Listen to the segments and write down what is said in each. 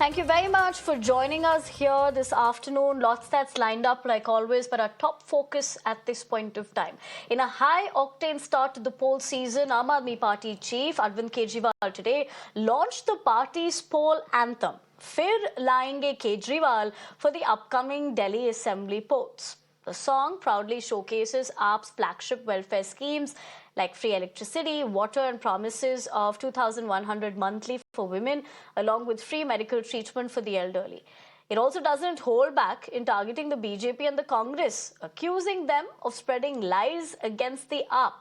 Thank you very much for joining us here this afternoon. Lots that's lined up like always, but our top focus at this point of time. In a high-octane start to the poll season, Aam Aadmi Party chief Arvind Kejriwal today launched the party's poll anthem, Fir Layenge Kejriwal, for the upcoming Delhi Assembly polls. The song proudly showcases AAP's flagship welfare schemes like free electricity, water and promises of 2,100 monthly for women, along with free medical treatment for the elderly. It also doesn't hold back in targeting the BJP and the Congress, accusing them of spreading lies against the AAP,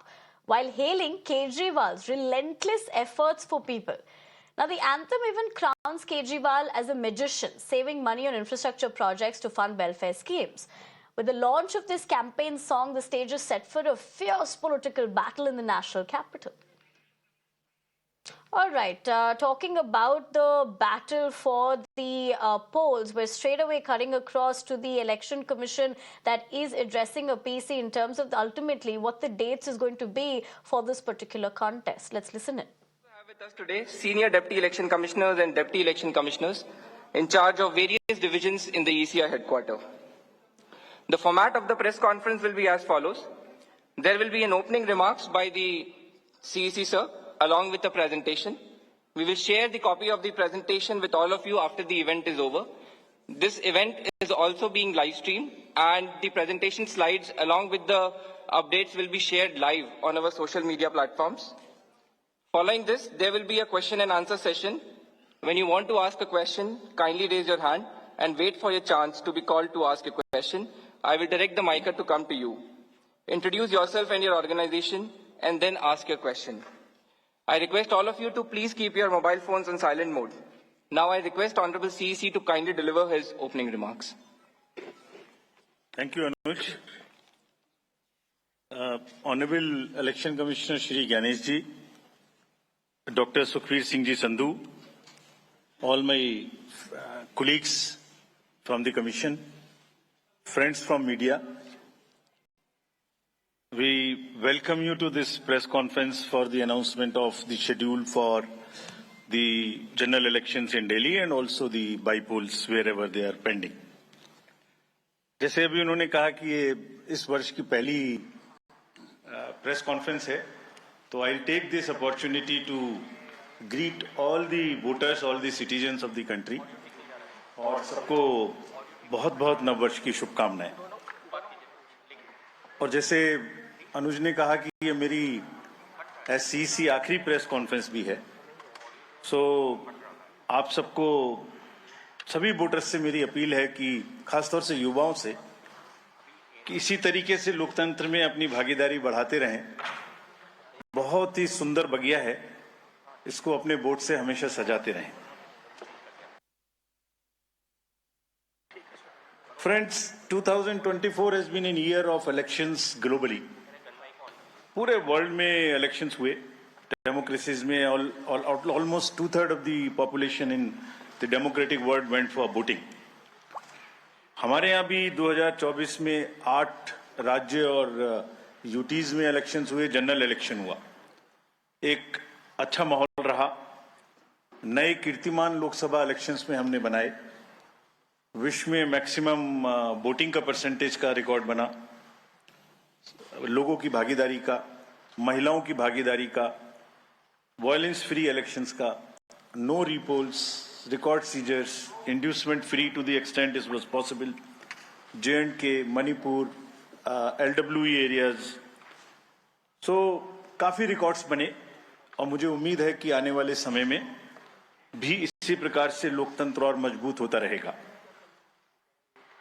while hailing Kejriwal's relentless efforts for people. Now, the anthem even crowns Kejriwal as a magician, saving money on infrastructure projects to fund welfare schemes. With the launch of this campaign song, the stage is set for a fierce political battle in the national capital. All right, talking about the battle for the polls, we're straight away cutting across to the Election Commission that is addressing a PC in terms of ultimately what the dates is going to be for this particular contest. Let's listen in. We have with us today senior deputy election commissioners and deputy election commissioners in charge of various divisions in the ECI headquarters. The format of the press conference will be as follows. There will be an opening remarks by the CEC sir, along with the presentation. We will share the copy of the presentation with all of you after the event is over. This event is also being live streamed, and the presentation slides along with the updates will be shared live on our social media platforms. Following this, there will be a question and answer session. When you want to ask a question, kindly raise your hand and wait for your chance to be called to ask a question. I will direct the mic to come to you. Introduce yourself and your organization and then ask your question. I request all of you to please keep your mobile phones on silent mode. Now I request Honorable CEC to kindly deliver his opening remarks. Thank you, Anuj. Honorable Election Commissioner Shri Ganesh ji, Dr. Sukhveer Singh ji Sandhu, all my colleagues from the Commission, friends from media, we welcome you to this press conference for the announcement of the schedule for the general elections in Delhi and also the by-polls wherever they are pending. जैसे अभी उन्होंने कहा कि ये इस वर्ष की पहली प्रेस कॉन्फ्रेंस है, तो I take this opportunity to greet all the voters, all the citizens of the country और सबको बहुत बहुत नववर्ष की शुभकामनाएं। और जैसे अनुज ने कहा कि ये मेरी एससीसी आखिरी प्रेस कॉन्फ्रेंस भी है, सो आप सबको, सभी वोटर्स से मेरी अपील है कि खासतौर से युवाओं से कि इसी तरीके से लोकतंत्र में अपनी भागीदारी बढ़ाते रहें। बहुत ही सुंदर बगिया है, इसको अपने वोट से हमेशा सजाते रहें। Friends, 2024 has been a year of elections globally. पूरे वर्ल्ड में इलेक्शंस हुए, डेमोक्रेसीज में almost 2/3 of the population in the democratic world went for voting. हमारे यहाँ भी 2024 में 8 राज्य और यूटीज में इलेक्शंस हुए, जनरल इलेक्शन हुआ। एक अच्छा माहौल रहा, नए कीर्तिमान लोकसभा इलेक्शंस में हमने बनाए, विश्व में मैक्सिमम वोटिंग का परसेंटेज का रिकॉर्ड बना, लोगों की भागीदारी का, महिलाओं की भागीदारी का, वायलेंस फ्री इलेक्शंस का, no repolls, record seizures, inducement free to the extent it was possible, J&K, Manipur, LWE areas, so काफी रिकॉर्ड्स बने और मुझे उम्मीद है कि आने वाले समय में भी इसी प्रकार से लोकतंत्र और मजबूत होता रहेगा।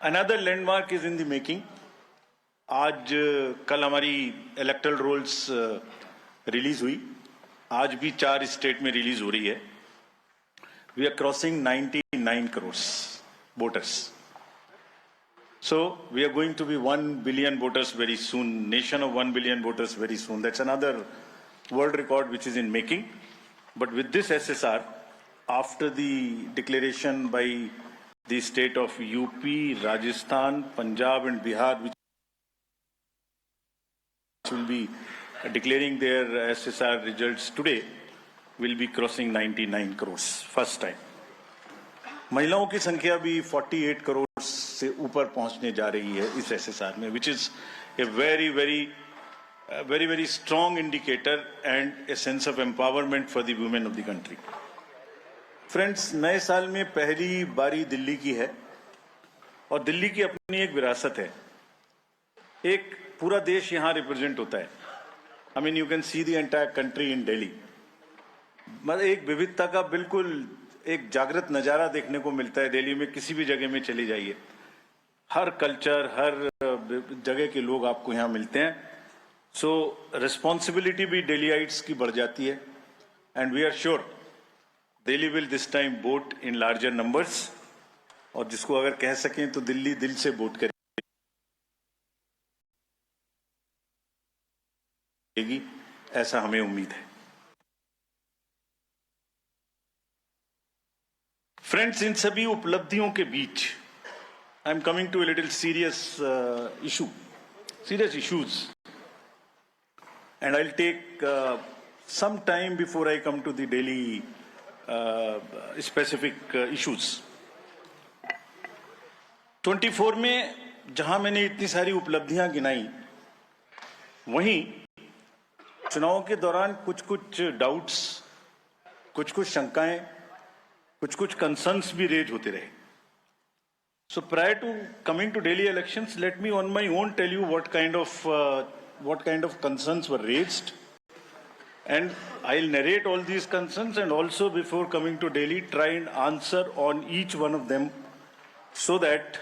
Another landmark is in the making. आज कल हमारी इलेक्टोरल रोल्स रिलीज हुई, आज भी 4 स्टेट में रिलीज हो रही है। We are crossing 99 crores voters. So we are going to be 1 billion voters very soon, nation of 1 billion voters very soon. That's another world record which is in making. But with this SSR, after the declaration by the state of UP, Rajasthan, Punjab and Bihar, which will be declaring their SSR results today, will be crossing 99 crores, first time. महिलाओं की संख्या भी 48 करोड़ से ऊपर पहुंचने जा रही है इस एसएसआर में, which is a very very strong indicator and a sense of empowerment for the women of the country. Friends, नए साल में पहली बारी दिल्ली की है और दिल्ली की अपनी एक विरासत है। एक पूरा देश यहां रिप्रेजेंट होता है। I mean, you can see the entire country in Delhi. मतलब एक विविधता का बिल्कुल एक जागृत नजारा देखने को मिलता है दिल्ली में। किसी भी जगह में चली जाइए, हर कल्चर, हर जगह के लोग आपको यहाँ मिलते हैं। सो रिस्पॉन्सिबिलिटी भी दिल्लीइट्स की बढ़ जाती है and we are sure Delhi will this time vote in larger numbers. और जिसको अगर कह सकें तो दिल्ली दिल से वोट करेगी, ऐसा हमें उम्मीद है। फ्रेंड्स, इन सभी उपलब्धियों के बीच I am coming to a little serious issues and I'll take some time before I come to the daily specific issues. 24 में जहां मैंने इतनी सारी उपलब्धियां गिनाई, वहीं चुनाव के दौरान कुछ डाउट्स, कुछ शंकाएं, कुछ कंसर्न्स भी रेज होते रहे। So prior to coming to Delhi elections, let me on my own tell you what kind of concerns were raised, and I'll narrate all these concerns, and also before coming to Delhi try and answer on each one of them so that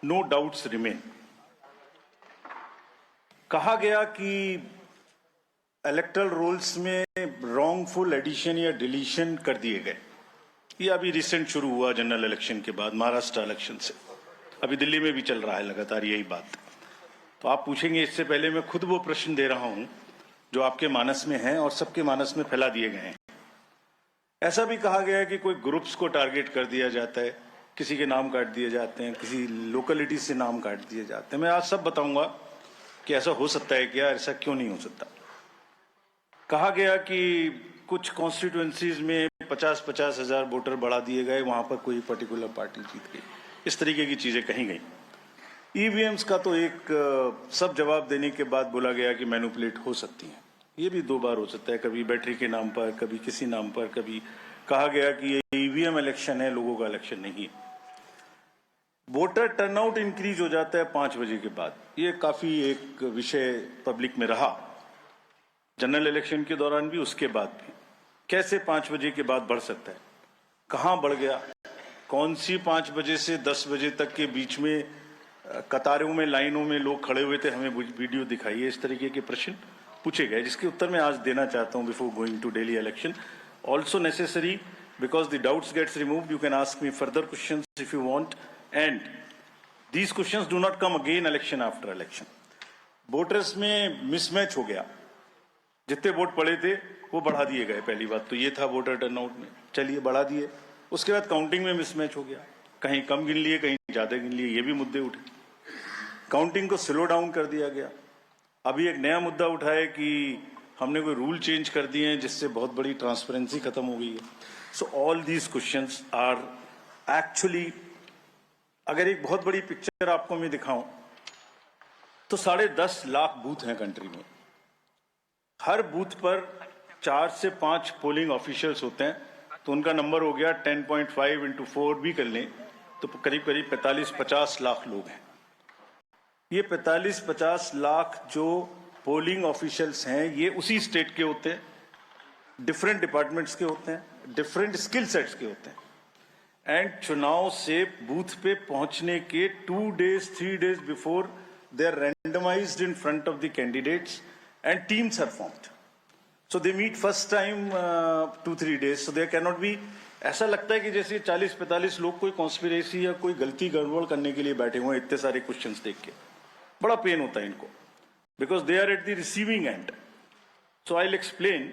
no doubts remain. कहा गया कि electoral rolls में wrongful addition या deletion कर दिए गए। ये अभी रिसेंट शुरू हुआ जनरल इलेक्शन के बाद, महाराष्ट्र इलेक्शन से। अभी दिल्ली में भी चल रहा है लगातार यही बात। तो आप पूछेंगे, इससे पहले मैं खुद वो प्रश्न दे रहा हूं जो आपके मानस में हैं और सबके मानस में फैला दिए गए हैं। ऐसा भी कहा गया है कि कोई ग्रुप्स को टारगेट कर दिया जाता है, किसी के नाम काट दिए जाते हैं, किसी लोकेलिटी से नाम काट दिए जाते हैं। मैं आज सब बताऊंगा कि ऐसा हो सकता है क्या, ऐसा क्यों नहीं हो सकता। कहा गया कि कुछ कॉन्स्टिट्यूएंसीज में 50-50 हजार वोटर बढ़ा दिए गए, वहां पर कोई पर्टिकुलर पार्टी जीत गई। इस तरीके की चीजें कही गई। ईवीएम्स का तो एक सब जवाब देने के बाद बोला गया कि मैनिपुलेट हो सकती हैं। ये भी 2 बार हो सकता है, कभी बैटरी के नाम पर, कभी किसी नाम पर। कभी कहा गया कि ये ईवीएम इलेक्शन है, लोगों का इलेक्शन नहीं है। वोटर टर्नआउट इंक्रीज हो जाता है 5 बजे के बाद। ये काफी एक विषय पब्लिक में रहा, जनरल इलेक्शन के दौरान भी, उसके बाद भी। कैसे 5 बजे के बाद बढ़ सकता है, कहां बढ़ गया, कौन सी 5 बजे से 10 बजे तक के बीच में कतारों में, लाइनों में लोग खड़े हुए थे, हमें वीडियो दिखाइए। इस तरीके के प्रश्न पूछे गए, जिसके उत्तर मैं आज देना चाहता हूं before going to Delhi election. Also necessary, because the doubts gets removed, you can ask me further questions if you want, and these questions do not come again election after election. Voters में mismatch हो गया, जितने vote पड़े थे वो बढ़ा दिए गए। पहली बात तो ये था वोटर टर्नआउट में, चलिए बढ़ा दिए। उसके बाद काउंटिंग में मिसमैच हो गया, कहीं कम गिन लिए, कहीं ज्यादा गिन लिए, ये भी मुद्दे उठे। काउंटिंग को स्लो डाउन कर दिया गया। अभी एक नया मुद्दा उठा है कि हमने कोई रूल चेंज कर दिए हैं जिससे बहुत बड़ी ट्रांसपेरेंसी खत्म हो गई है। So all these questions are actually, अगर एक बहुत बड़ी पिक्चर आपको मैं दिखाऊं तो 10.5 लाख बूथ हैं कंट्री में। हर बूथ पर 4 से 5 पोलिंग ऑफिशियल्स होते हैं, तो उनका नंबर हो गया 10.5 into 4 भी कर लें तो करीब 45-50 लाख लोग हैं। ये 45-50 लाख जो पोलिंग ऑफिशियल्स हैं, ये उसी स्टेट के होते हैं, डिफरेंट डिपार्टमेंट्स के होते हैं, डिफरेंट स्किल सेट्स के होते हैं। एंड चुनाव से बूथ पे पहुंचने के 2 days 3 days before they are randomised in front of the candidates and teams are formed. So they meet first time 2-3 days. So there cannot be, ऐसा लगता है कि जैसे 40-45 लोग कोई कॉन्स्पिरेसी या कोई गलती गड़बड़ करने के लिए बैठे हुए हैं। इतने सारे क्वेश्चंस देख के बड़ा पेन होता है इनको, because they are at the receiving end. So I will explain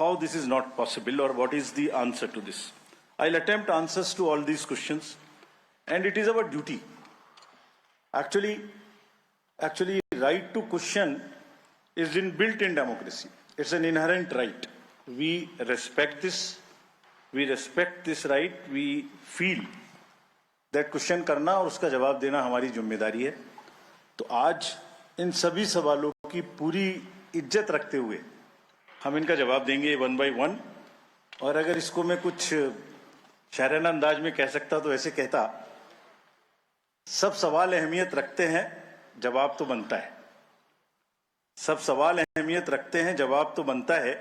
how this is not possible or what is the answer to this. I'll attempt answers to all these questions, and it is our duty. Actually, right to question is inbuilt in democracy. It's an inherent right. We respect this. We respect this right, we feel that question करना और उसका जवाब देना हमारी जिम्मेदारी है। तो आज इन सभी सवालों की पूरी इज्जत रखते हुए हम इनका जवाब देंगे 1 by 1। और अगर इसको मैं कुछ शायराना अंदाज में कह सकता तो ऐसे कहता, सब सवाल अहमियत रखते हैं, जवाब तो बनता है। सब सवाल अहमियत रखते हैं, जवाब तो बनता है।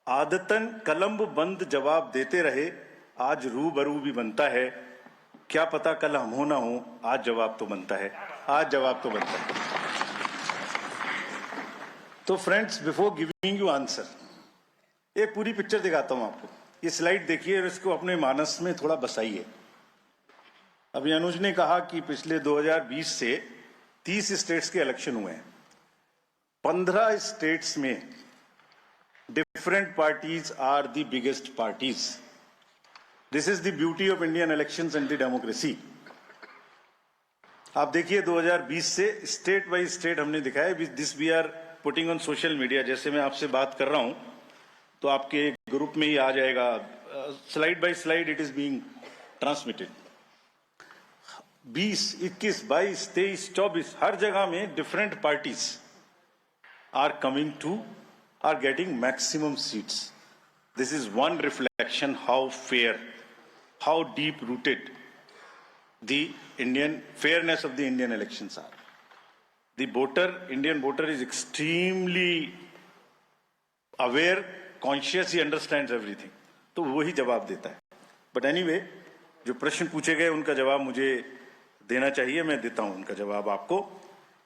आदतन कलम बंद जवाब देते रहे, आज रूबरू भी बनता है। क्या पता कल हम हो ना हो, आज जवाब तो बनता है, आज जवाब तो बनता है। तो friends, before giving you answer, एक पूरी पिक्चर दिखाता हूं आपको। ये स्लाइड देखिए और इसको अपने मानस में थोड़ा बसाइए। अभी अनुज ने कहा कि पिछले 2020 से 30 स्टेट्स के इलेक्शन हुए हैं। 15 स्टेट्स में different parties are the biggest parties. This is the beauty of Indian elections and the democracy. आप देखिए 2020 से स्टेट बाय स्टेट हमने दिखाया। This we are putting on social media. जैसे मैं आपसे बात कर रहा हूं तो आपके ग्रुप में ही आ जाएगा, slide by slide it is being transmitted. 20, 21, 22, 23, 24 हर जगह में different parties are coming to, are getting maximum seats. This is one reflection how fair, how deep rooted the Indian fairness of the Indian elections are. The voter, Indian voter is extremely aware, conscious, he understands everything. तो वही जवाब देता है। But anyway, जो प्रश्न पूछे गए उनका जवाब मुझे देना चाहिए, मैं देता हूं उनका जवाब आपको।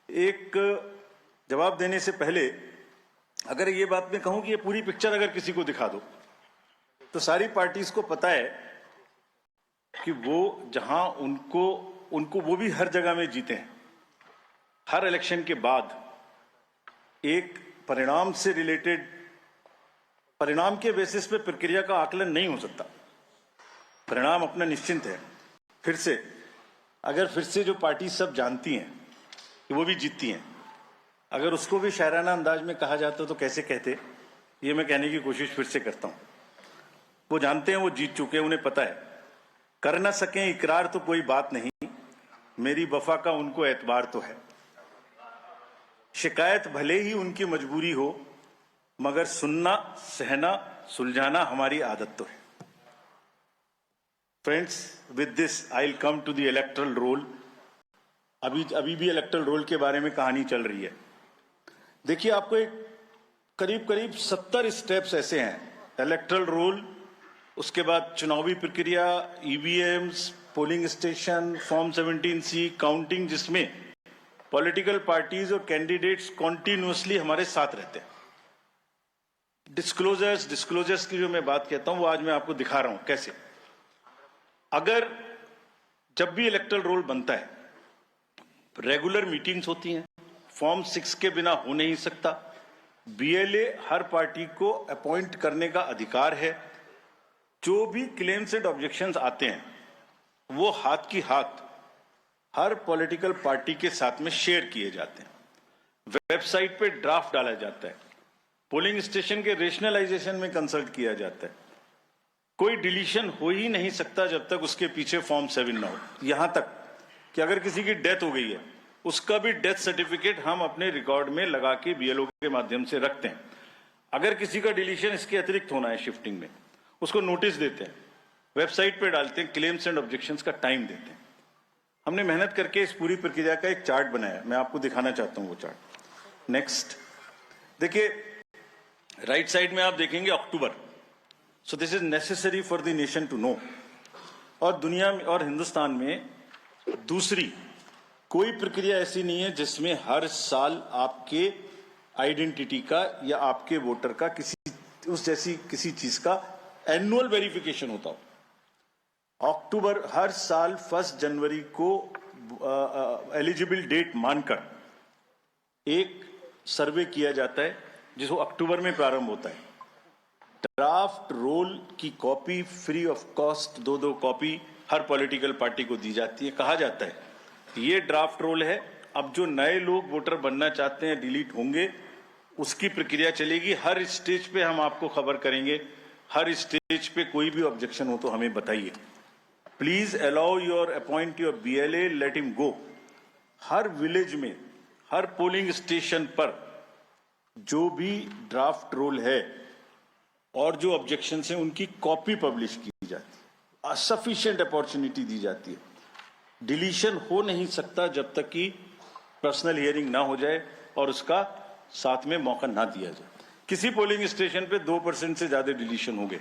एक जवाब देने से पहले अगर ये बात मैं कहूं कि ये पूरी पिक्चर अगर किसी को दिखा दो तो सारी पार्टीज को पता है कि वो जहां उनको वो भी हर जगह में जीते हैं। हर इलेक्शन के बाद एक परिणाम से रिलेटेड, परिणाम के बेसिस पे प्रक्रिया का आकलन नहीं हो सकता। परिणाम अपना निश्चिंत है। फिर से जो पार्टी सब जानती हैं कि वो भी जीतती हैं, अगर उसको भी शायराना अंदाज में कहा जाता तो कैसे कहते, ये मैं कहने की कोशिश फिर से करता हूं। वो जानते हैं, वो जीत चुके हैं, उन्हें पता है। कर ना सकें इकरार तो कोई बात नहीं, मेरी वफा का उनको एतबार तो है। शिकायत भले ही उनकी मजबूरी हो, मगर सुनना, सहना, सुलझाना हमारी आदत तो है। Friends, with this I will come to the electoral roll. अभी भी इलेक्टोरल रोल के बारे में कहानी चल रही है। देखिए, आपको एक करीब 70 स्टेप्स ऐसे हैं। इलेक्टोरल रोल, उसके बाद चुनावी प्रक्रिया, EVMs, polling station, form 17C, counting, जिसमें पॉलिटिकल पार्टीज और कैंडिडेट्स कॉन्टिन्यूसली हमारे साथ रहते हैं। डिस्क्लोजर्स की जो मैं बात कहता हूं वो आज मैं आपको दिखा रहा हूं कैसे। अगर जब भी इलेक्टोरल रोल बनता है, रेगुलर मीटिंग्स होती हैं, फॉर्म 6 के बिना हो नहीं सकता। बीएलए हर पार्टी को अपॉइंट करने का अधिकार है। जो भी क्लेम्स एंड ऑब्जेक्शंस आते हैं वो हाथ की हाथ हर पॉलिटिकल पार्टी के साथ में शेयर किए जाते हैं। वेबसाइट पे ड्राफ्ट डाला जाता है। पोलिंग स्टेशन के रेशनलाइजेशन में कंसल्ट किया जाता है। कोई डिलीशन हो ही नहीं सकता जब तक उसके पीछे फॉर्म 7 ना हो। यहां तक कि अगर किसी की डेथ हो गई है, उसका भी डेथ सर्टिफिकेट हम अपने रिकॉर्ड में लगा के बीएलओ के माध्यम से रखते हैं। अगर किसी का डिलीशन इसके अतिरिक्त होना है शिफ्टिंग में, उसको नोटिस देते हैं, वेबसाइट पे डालते हैं, क्लेम्स एंड ऑब्जेक्शंस का टाइम देते हैं। हमने मेहनत करके इस पूरी प्रक्रिया का एक चार्ट बनाया, मैं आपको दिखाना चाहता हूं वो चार्ट। नेक्स्ट देखिए, राइट साइड में आप देखेंगे October. So this is necessary for the nation to know. और दुनिया में और हिंदुस्तान में दूसरी कोई प्रक्रिया ऐसी नहीं है जिसमें हर साल आपके आइडेंटिटी का या आपके वोटर का किसी चीज का एनुअल वेरिफिकेशन होता हो। अक्टूबर हर साल 1 जनवरी को एलिजिबल डेट मानकर एक सर्वे किया जाता है जिसको अक्टूबर में प्रारंभ होता है। ड्राफ्ट रोल की copy free of cost 2 copy her political party को दी जाती है। कहा जाता है ये ड्राफ्ट रोल है, अब जो नए लोग वोटर बनना चाहते हैं डिलीट होंगे, उसकी प्रक्रिया चलेगी। हर स्टेज पे हम आपको खबर करेंगे हर स्टेज पे कोई भी ऑब्जेक्शन हो तो हमें बताइए। Please allow your appoint your BLA, let him go. हर विलेज में, हर पोलिंग स्टेशन पर जो भी ड्राफ्ट रोल है और जो ऑब्जेक्शन है उनकी कॉपी पब्लिश की जाती है, सफिशिएंट अपॉर्चुनिटी दी जाती है। डिलीशन हो नहीं सकता जब तक कि पर्सनल हियरिंग ना हो जाए और उसका साथ में मौका ना दिया जाए। किसी पोलिंग स्टेशन पे 2% से ज्यादा डिलीशन हो गए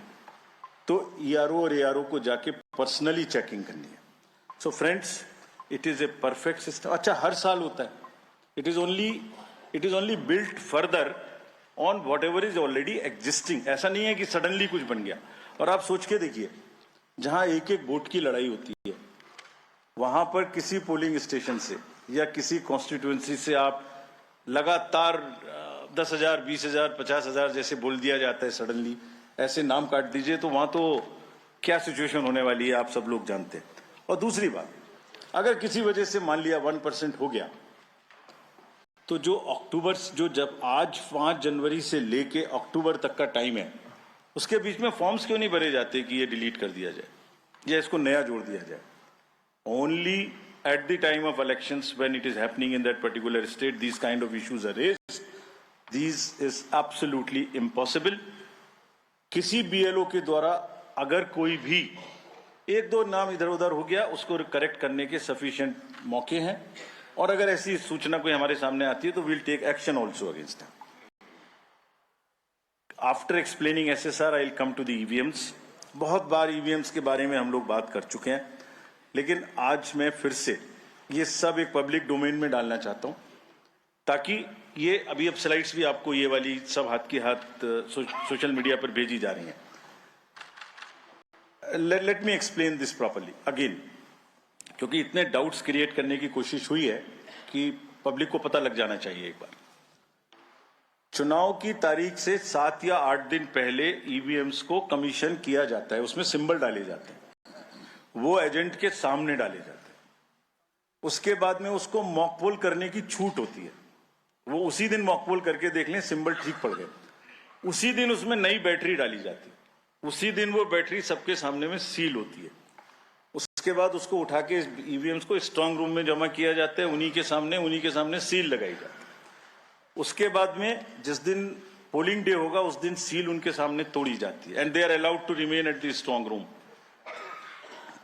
तो ERO और ARO को जाके पर्सनली चेकिंग करनी है। So friends, it is a perfect system. अच्छा, हर साल होता है। It is only built further on what ever is already existing. ऐसा नहीं है कि सडनली कुछ बन गया। और आप सोच के देखिए, जहां एक एक वोट की लड़ाई होती है, वहां पर किसी पोलिंग स्टेशन से या किसी कॉन्स्टिट्यूएंसी से आप लगातार 10,000, 20,000, 50,000 जैसे बोल दिया जाता है सडनली, ऐसे नाम काट दीजिए, तो वहां तो क्या सिचुएशन होने वाली है आप सब लोग जानते हैं। और दूसरी बात, अगर किसी वजह से मान लिया 1% हो गया, तो जब आज 5 जनवरी से लेके अक्टूबर तक का टाइम है, उसके बीच में फॉर्म्स क्यों नहीं भरे जाते कि ये डिलीट कर दिया जाए या इसको नया जोड़ दिया जाए? Only at the time of elections, when it is happening in that particular state, these kind of issues are raised. These is absolutely impossible. किसी BLO के द्वारा अगर कोई भी 1-2 नाम इधर उधर हो गया, उसको करेक्ट करने के सफिशिएंट मौके हैं। और अगर ऐसी सूचना कोई हमारे सामने आती है तो we'll take action also against them. After explaining SSR, I'll come to the EVMs. बहुत बार EVMs के बारे में हम लोग बात कर चुके हैं, लेकिन आज मैं फिर से ये सब एक पब्लिक डोमेन में डालना चाहता हूं, ताकि ये अभी अब स्लाइड्स भी आपको ये वाली सब हाथ की हाथ सोशल मीडिया पर भेजी जा रही हैं। Late me explain this properly again, क्योंकि इतने डाउट्स क्रिएट करने की कोशिश हुई है कि पब्लिक को पता लग जाना चाहिए। एक बार चुनाव की तारीख से 7 या 8 दिन पहले EVMs को कमीशन किया जाता है, उसमें सिंबल डाले जाते हैं, वो एजेंट के सामने डाले जाते हैं। उसके बाद में उसको मॉकपोल करने की छूट होती है। वो उसी दिन मॉकपोल करके देख लें सिंबल ठीक पड़ गए, उसी दिन उसमें नई बैटरी डाली जाती है, उसी दिन वो बैटरी सबके सामने में सील होती है। उसके बाद उसको उठा के EVMs को स्ट्रांग रूम में जमा किया जाता है, उन्हीं के सामने सील लगाई जाती है। उसके बाद में जिस दिन पोलिंग डे होगा उस दिन सील उनके सामने तोड़ी जाती है, and they are allowed to remain at the strong room.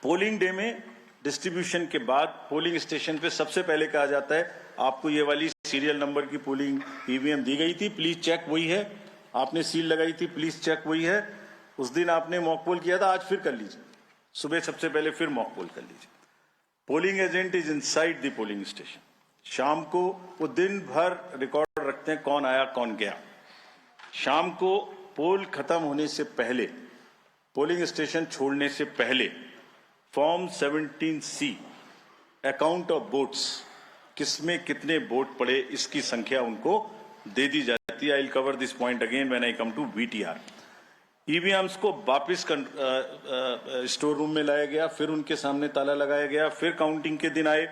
Polling day में डिस्ट्रीब्यूशन के बाद पोलिंग स्टेशन पे सबसे पहले कहा जाता है, आपको ये वाली सीरियल नंबर की पोलिंग EVM दी गई थी, प्लीज चेक वही है। आपने सील लगाई थी, प्लीज चेक वही है। उस दिन आपने मॉकपोल किया था, आज फिर कर लीजिए। सुबह सबसे पहले फिर मॉकपोल कर लीजिए। Polling agent is inside the polling station. शाम को वो दिन भर रिकॉर्ड रखते हैं कौन आया कौन गया। शाम को पोल खत्म होने से पहले, पोलिंग स्टेशन छोड़ने से पहले, form 17C account of votes, किसमें कितने वोट पड़े इसकी संख्या उनको दे दी जाती है। I will cover this point again when I come to VTR। EVMs को वापिस स्टोर रूम में लाया गया, फिर उनके सामने ताला लगाया गया, फिर काउंटिंग के दिन आए,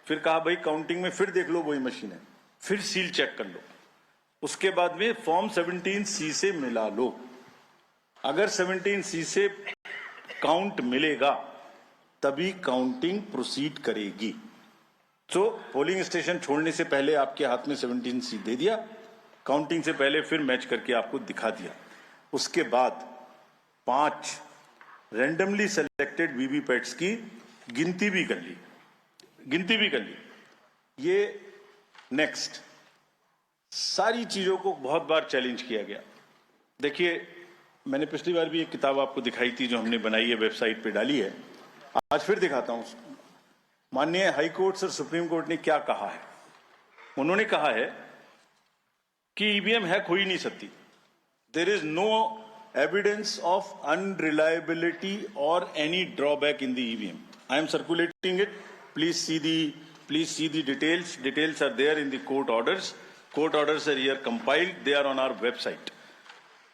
फिर कहा भाई काउंटिंग में फिर देख लो वही मशीन है, फिर सील चेक कर लो। उसके बाद में फॉर्म 17C से मिला लो। अगर 17C से काउंट मिलेगा तभी काउंटिंग प्रोसीड करेगी। तो पोलिंग स्टेशन छोड़ने से पहले आपके हाथ में 17C दे दिया, काउंटिंग से पहले फिर मैच करके आपको दिखा दिया। उसके बाद 5 रैंडमली सेलेक्टेड वीवीपैट्स की गिनती भी कर ली। ये नेक्स्ट सारी चीजों को बहुत बार चैलेंज किया गया। देखिए, मैंने पिछली बार भी एक किताब आपको दिखाई थी जो हमने बनाई है, वेबसाइट पे डाली है, आज फिर दिखाता हूं। माननीय हाई कोर्ट और सुप्रीम कोर्ट ने क्या कहा है। उन्होंने कहा है कि EVM हैक हो ही नहीं सकती। There is no evidence of unreliability और any drawback in the EVM. I am circulating it. Please see the details. Details are there in the court orders. Court orders are here compiled. They are on our website.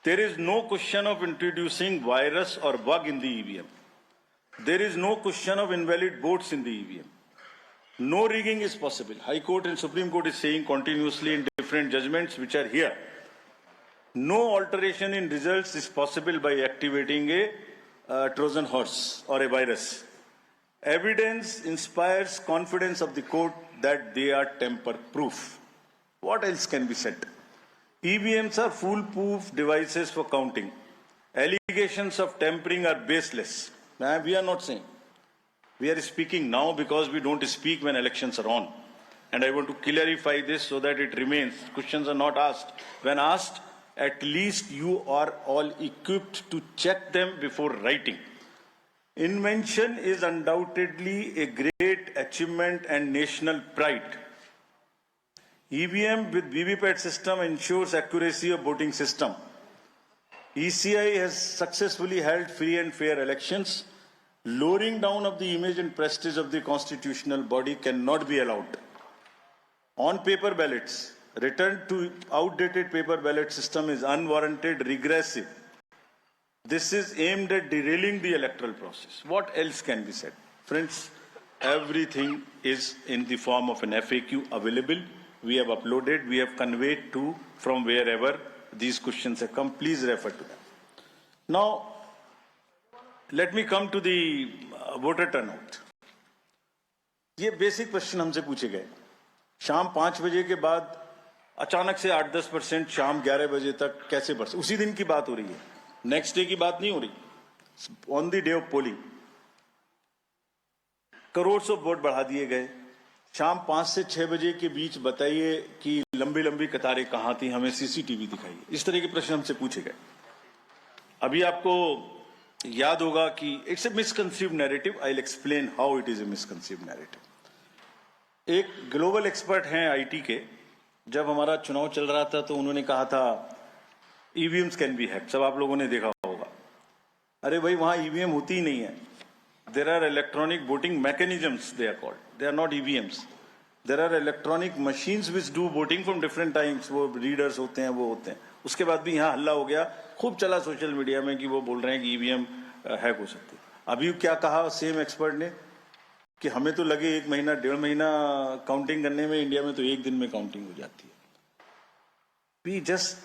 There is no question of introducing virus or bug in the EVM. There is no question of invalid votes in the EVM. No rigging is possible. High Court and Supreme Court is saying continuously in different judgments which are here. No alteration in results is possible by activating a Trojan horse or a virus. Evidence inspires confidence of the court that they are tamper-proof. What else can be said? EVMs are foolproof devices for counting. Allegations of tampering are baseless. We are not saying. We are speaking now because we don't speak when elections are on. And I want to clarify this so that it remains. Questions are not asked. When asked, at least you are all equipped to check them before writing. Invention is undoubtedly a great achievement and national pride. EVM with VVPAT system ensures accuracy of voting system. ECI has successfully held free and fair elections. Lowering down of the image and prestige of the constitutional body cannot be allowed. On paper ballots, return to outdated paper ballot system is unwarranted, regressive. This is aimed at derailing the electoral process. What else can be said? Friends, everything is in the form of an FAQ available. We have uploaded, we have conveyed to from wherever these questions have come. Please refer to them. Now, let me come to the voter turnout. ये basic question हमसे पूछे गए. शाम 5 बजे के बाद अचानक से 8-10%, शाम 11 बजे तक कैसे बढ़ सकते? उसी दिन की बात हो रही है, नेक्स्ट डे की बात नहीं हो रही. On the day of polling crore of vote बढ़ा दिए गए. शाम 5 से 6 बजे के बीच बताइए कि लंबी लंबी कतारें कहां थी, हमें सीसीटीवी दिखाइए. इस तरह के प्रश्न हमसे पूछे गए. अभी आपको याद होगा कि it's a misconceived narrative. I will explain how it is a misconceived narrative. एक ग्लोबल एक्सपर्ट हैं आईटी के, जब हमारा चुनाव चल रहा था तो उन्होंने कहा था ईवीएम्स कैन बी हैक्ड. सब आप लोगों ने देखा होगा. अरे भाई, वहां ईवीएम होती ही नहीं है. There are electronic voting mechanisms, they are called, they are not EVMs. There are electronic machines which do voting from different times. वो रीडर्स होते हैं, वो होते हैं. उसके बाद भी यहाँ हल्ला हो गया, खूब चला सोशल मीडिया में कि वो बोल रहे हैं कि ईवीएम हैक हो सकती है. अभी क्या कहा सेम एक्सपर्ट ने कि हमें तो लगे 1 महीना 1.5 महीना काउंटिंग करने में, इंडिया में तो 1 दिन में काउंटिंग हो जाती है. We just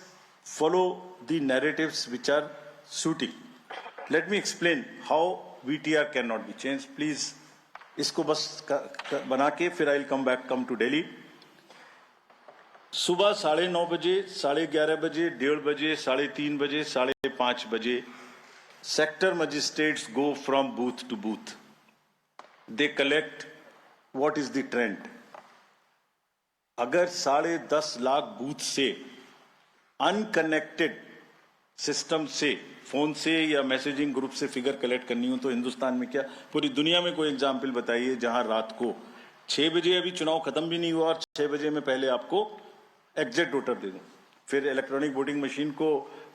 follow the narratives which are suiting. Let me explain how VTR can not be change. Please इसको बस बना के फिर I will come to Delhi. सुबह 9:30 बजे, 11:30 बजे, 1:30 बजे, 3:30 बजे, 5:30 बजे sector magistrates go from booth to booth. They collect what is the trend. अगर 10.5 लाख बूथ से अनकनेक्टेड सिस्टम से, फोन से या मैसेजिंग ग्रुप से फिगर कलेक्ट करनी हो तो हिंदुस्तान में क्या, पूरी दुनिया में कोई एग्जाम्पल बताइए जहां रात को 6 बजे, अभी चुनाव खत्म भी नहीं हुआ और 6 बजे में पहले आपको एग्जैक्ट वोटर दे दूं. फिर इलेक्ट्रॉनिक वोटिंग मशीन को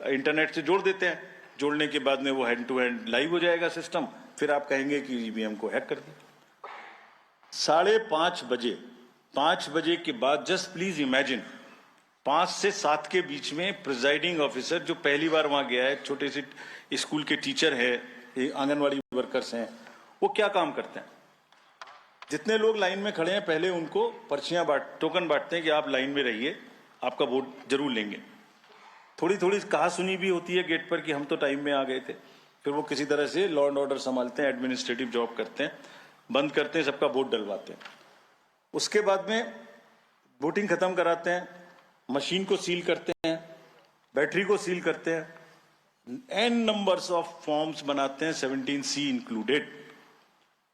इंटरनेट से जोड़ देते हैं. जोड़ने के बाद में वो हैंड टू हैंड लाइव हो जाएगा सिस्टम. फिर आप कहेंगे कि ईवीएम को हैक कर दिया. 5:30 बजे, 5 बजे के बाद जस्ट प्लीज इमेजिन 5 से 7 के बीच में प्रिजाइडिंग ऑफिसर जो पहली बार वहां गया है, छोटे से स्कूल के टीचर है, आंगनवाड़ी वर्कर्स हैं, वो क्या काम करते हैं? जितने लोग लाइन में खड़े हैं पहले उनको पर्चियां टोकन बांटते हैं कि आप लाइन में रहिए, आपका वोट जरूर लेंगे. थोड़ी थोड़ी कहा सुनी भी होती है गेट पर कि हम तो टाइम में आ गए थे. फिर वो किसी तरह से लॉ एंड ऑर्डर संभालते हैं, एडमिनिस्ट्रेटिव जॉब करते हैं, बंद करते हैं, सबका वोट डलवाते हैं. उसके बाद में वोटिंग खत्म कराते हैं, मशीन को सील करते हैं, बैटरी को सील करते हैं, एन नंबर्स ऑफ फॉर्म्स बनाते हैं, 17C इंक्लूडेड.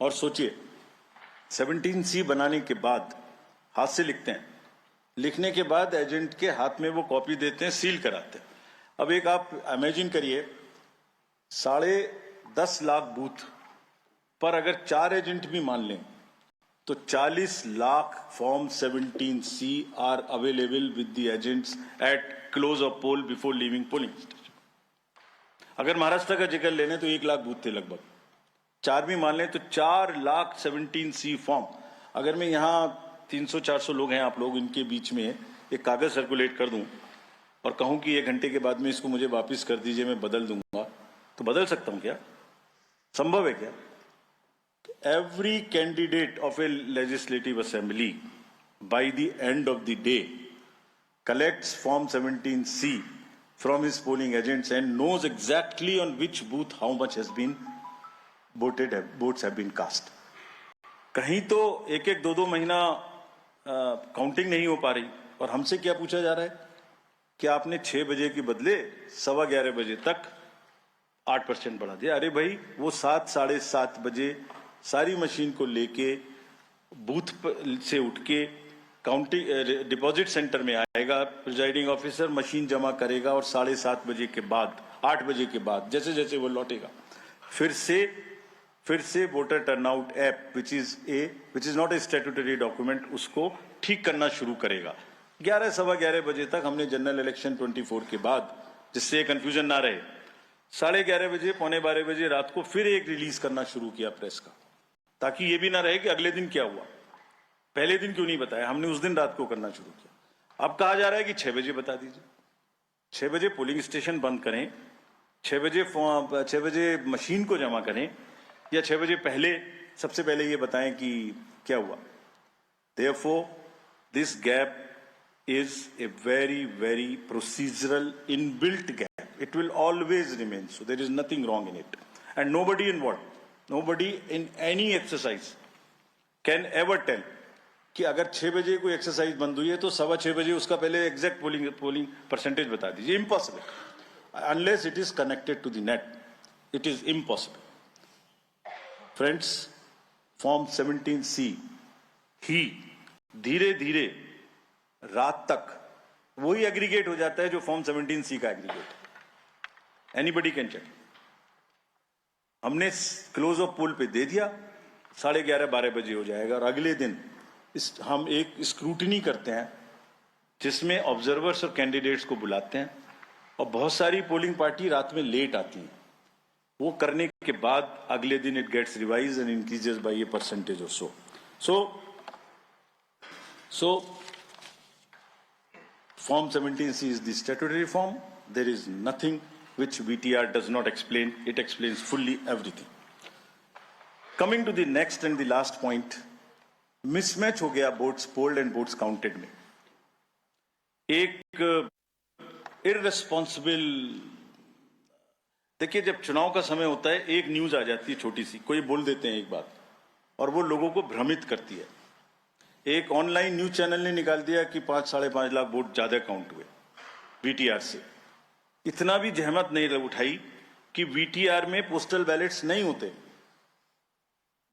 और सोचिए 17C बनाने के बाद हाथ से लिखते हैं, लिखने के बाद एजेंट के हाथ में वो कॉपी देते हैं, सील कराते हैं. अब एक आप इमेजिन करिए 10.5 लाख बूथ पर अगर 4 एजेंट भी मान लें तो 40 lakh form 17C are available with the agents at close of poll before leaving polling station. अगर महाराष्ट्र का जिक्र ले लें तो 1 लाख बूथ थे लगभग. 4 भी मान लें तो 4 लाख 17C फॉर्म. अगर मैं यहाँ 300-400 लोग हैं आप लोग, इनके बीच में एक कागज सर्कुलेट कर दूं और कहूं कि 1 घंटे के बाद में इसको मुझे वापस कर दीजिए, मैं बदल दूंगा, तो बदल सकता हूं क्या? संभव है क्या? Every candidate of a legislative assembly by the end of the day collects form 17C from his polling agents and knows exactly on which booth how much has been votes have been cast. कहीं तो एक एक दो महीना counting नहीं हो पा रही और हमसे क्या पूछा जा रहा है कि आपने 6 बजे के बदले 11:15 बजे तक 8% बढ़ा दिया। अरे भाई, वो 7 साढ़े 7 बजे सारी मशीन को लेके बूथ से उठ के काउंटिंग डिपॉजिट सेंटर में आएगा, प्रिजाइडिंग ऑफिसर मशीन जमा करेगा और 7:30 बजे के बाद 8 बजे के बाद जैसे जैसे वो लौटेगा फिर से voter turnout app which is not a statutory document उसको ठीक करना शुरू करेगा। 11 सवा 11 बजे तक हमने जनरल इलेक्शन 24 के बाद, जिससे कंफ्यूजन ना रहे, 11:30 बजे 11:45 बजे रात को फिर एक रिलीज करना शुरू किया प्रेस का, ताकि ये भी ना रहे कि अगले दिन क्या हुआ, पहले दिन क्यों नहीं बताया। हमने उस दिन रात को करना शुरू किया। अब कहा जा रहा है कि 6 बजे बता दीजिए। 6 बजे पोलिंग स्टेशन बंद करें, 6 बजे मशीन को जमा करें, या 6 बजे पहले सबसे पहले ये बताएं कि क्या हुआ। Therefore, this gap is a very, very procedural inbuilt gap. It will always remain. So there is nothing wrong in it. And nobody involved, nobody in any exercise can ever tell कि अगर 6 बजे कोई exercise बंद हुई है तो 6:15 बजे उसका पहले एग्जैक्ट पोलिंग परसेंटेज बता दीजिए। Impossible, unless it is connected to the net, it is impossible. Friends, form 17C ही धीरे धीरे रात तक वही एग्रीगेट हो जाता है जो फॉर्म 17C का एग्रीगेट। Anybody can check. हमने क्लोज ऑफ पोल पे दे दिया, 11:30-12 बजे हो जाएगा और अगले दिन हम एक स्क्रूटिनी करते हैं जिसमें ऑब्जर्वर्स और कैंडिडेट्स को बुलाते हैं और बहुत सारी पोलिंग पार्टी रात में लेट आती है। वो करने के बाद अगले दिन it gets revise and increases by a percentage और so form 17C is the statutory form. There is nothing which VTR does not explain. It explains fully everything. Coming to the next and the last point, mismatch हो गया votes polled and votes counted में। एक irresponsible, देखिए जब चुनाव का समय होता है एक न्यूज आ जाती है छोटी सी, कोई बोल देते हैं एक बात और वो लोगों को भ्रमित करती है। एक ऑनलाइन न्यूज चैनल ने निकाल दिया कि 5-5.5 लाख वोट ज्यादा काउंट हुए वीटीआर से। इतना भी जहमत नहीं उठाई कि वीटीआर में पोस्टल बैलेट्स नहीं होते।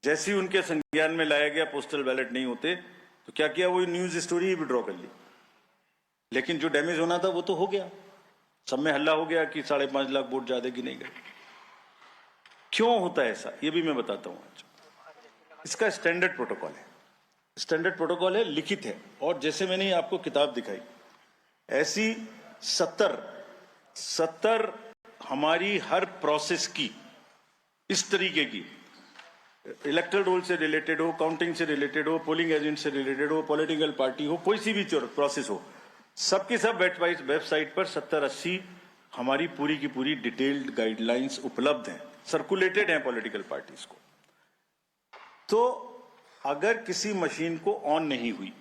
जैसे ही उनके संज्ञान में लाया गया पोस्टल बैलेट नहीं होते तो क्या किया, वो न्यूज स्टोरी ही विड्रॉ कर ली। लेकिन जो डैमेज होना था वो तो हो गया। सब में हल्ला हो गया कि 5.5 लाख वोट ज्यादा गिने गए। क्यों होता है ऐसा, ये भी मैं बताता हूं आज। इसका स्टैंडर्ड प्रोटोकॉल है, स्टैंडर्ड प्रोटोकॉल है, लिखित है। और जैसे मैंने आपको किताब दिखाई, ऐसी 70 हमारी हर प्रोसेस की इस तरीके की, इलेक्टोरल रोल से रिलेटेड हो, काउंटिंग से रिलेटेड हो, पोलिंग एजेंट से रिलेटेड हो, पॉलिटिकल पार्टी हो, कोई सी भी प्रोसेस हो, सबकी सब वेबसाइट पर 70-80 हमारी पूरी की पूरी डिटेल्ड गाइडलाइंस उपलब्ध हैं, सर्कुलेटेड हैं पॉलिटिकल पार्टीज को। तो अगर किसी मशीन को ऑन नहीं हुई,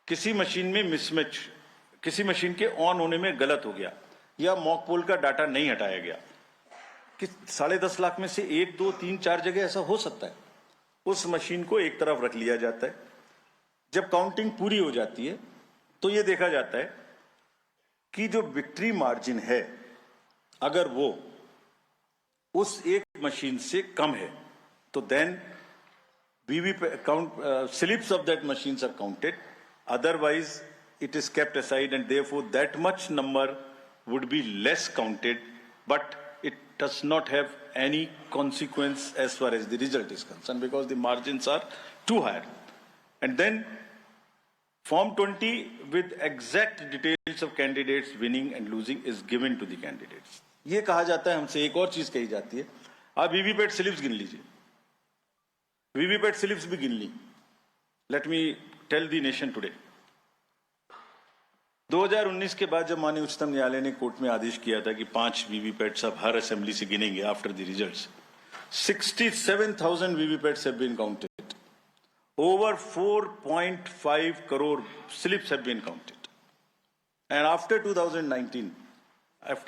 किसी मशीन में मिसमैच, किसी मशीन के ऑन होने में गलत हो गया, या मॉक पोल का डाटा नहीं हटाया गया, कि 10.5 लाख में से 1, 2, 3, 4 जगह ऐसा हो सकता है, उस मशीन को एक तरफ रख लिया जाता है। जब काउंटिंग पूरी हो जाती है तो यह देखा जाता है कि जो विक्ट्री मार्जिन है, अगर वो उस एक मशीन से कम है तो then slips of that machines are counted. Otherwise, it is kept aside, and therefore that much number would be less counted, but it does not have any consequence as far as the result is concerned, because the margins are too high. And then Form 20 with exact details of candidates winning and losing is given to the candidates. ये कहा जाता है हमसे, एक और चीज कही जाती है, आप वीवीपैट स्लिप्स गिन लीजिए, वीवीपैट स्लिप्स भी गिन ली। Let me tell the nation today, 2019 के बाद जब माननीय उच्चतम न्यायालय ने कोर्ट में आदेश किया था कि 5 वीवीपैट सब हर असेंबली से गिनेंगे after the results, 67,000 VVPATs have been counted, over 4.5 crore slips have been counted. And after 2019,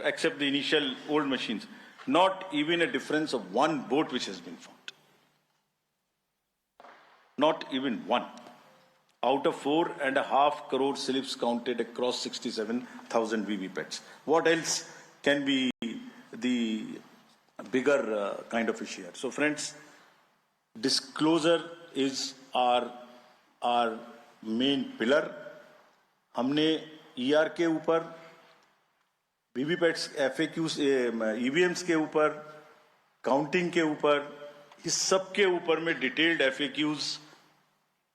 except the initial old machines, not even a difference of one vote which has been found. Not even one. Out of 4.5 crore slips counted across 67,000 VVPATs. What else can be the bigger kind of issue here? So friends, disclosure is our main pillar. हमने ER के ऊपर, VVPATs, FAQs, EVMs के ऊपर, counting के ऊपर, इस सब के ऊपर में डिटेल्ड FAQs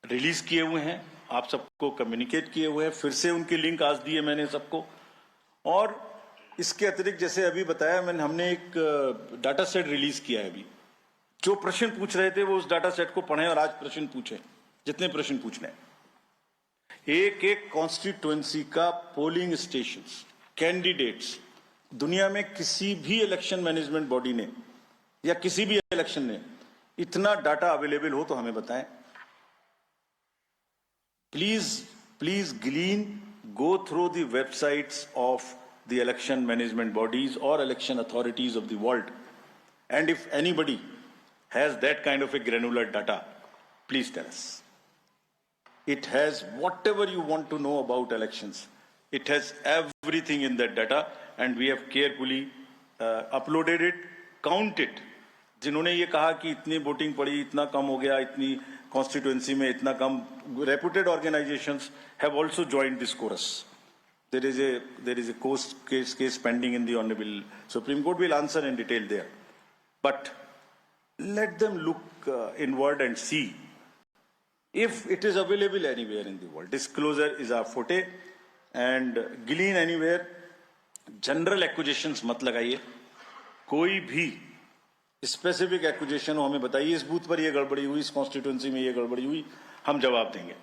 रिलीज किए हुए हैं, आप सबको कम्युनिकेट किए हुए हैं, फिर से उनके लिंक आज दिए मैंने सबको। और इसके अतिरिक्त जैसे अभी बताया हमने एक डाटा सेट रिलीज किया है अभी। जो प्रश्न पूछ रहे थे वो उस डाटा सेट को पढ़ें और आज प्रश्न पूछें, जितने प्रश्न पूछने हैं। एक एक कॉन्स्टिट्यूएंसी का पोलिंग स्टेशंस, कैंडिडेट्स, दुनिया में किसी भी इलेक्शन मैनेजमेंट बॉडी ने या किसी भी इलेक्शन ने इतना डाटा अवेलेबल हो तो हमें बताएं। Please glean, go through the websites of the election management bodies or election authorities of the world. And if anybody has that kind of a granular data, please tell us. It has whatever you want to know about elections. It has everything in that data and we have carefully uploaded it, count it. जिन्होंने ये कहा कि इतनी voting पड़ी, इतना कम हो गया, इतनी कॉन्स्टिट्यूएंसी में इतना कम, reputed organizations have also joined this chorus. There is a case pending in the Honorable Supreme Court. Will answer in detail there. But let them look inward and see if it is available anywhere in the world. Disclosure is our forte and glean anywhere. General accusations मत लगाइए, कोई भी specific accusation हो हमें बताइए, इस booth पर ये गड़बड़ी हुई, इस कॉन्स्टिट्यूएंसी में ये गड़बड़ी हुई, हम जवाब देंगे।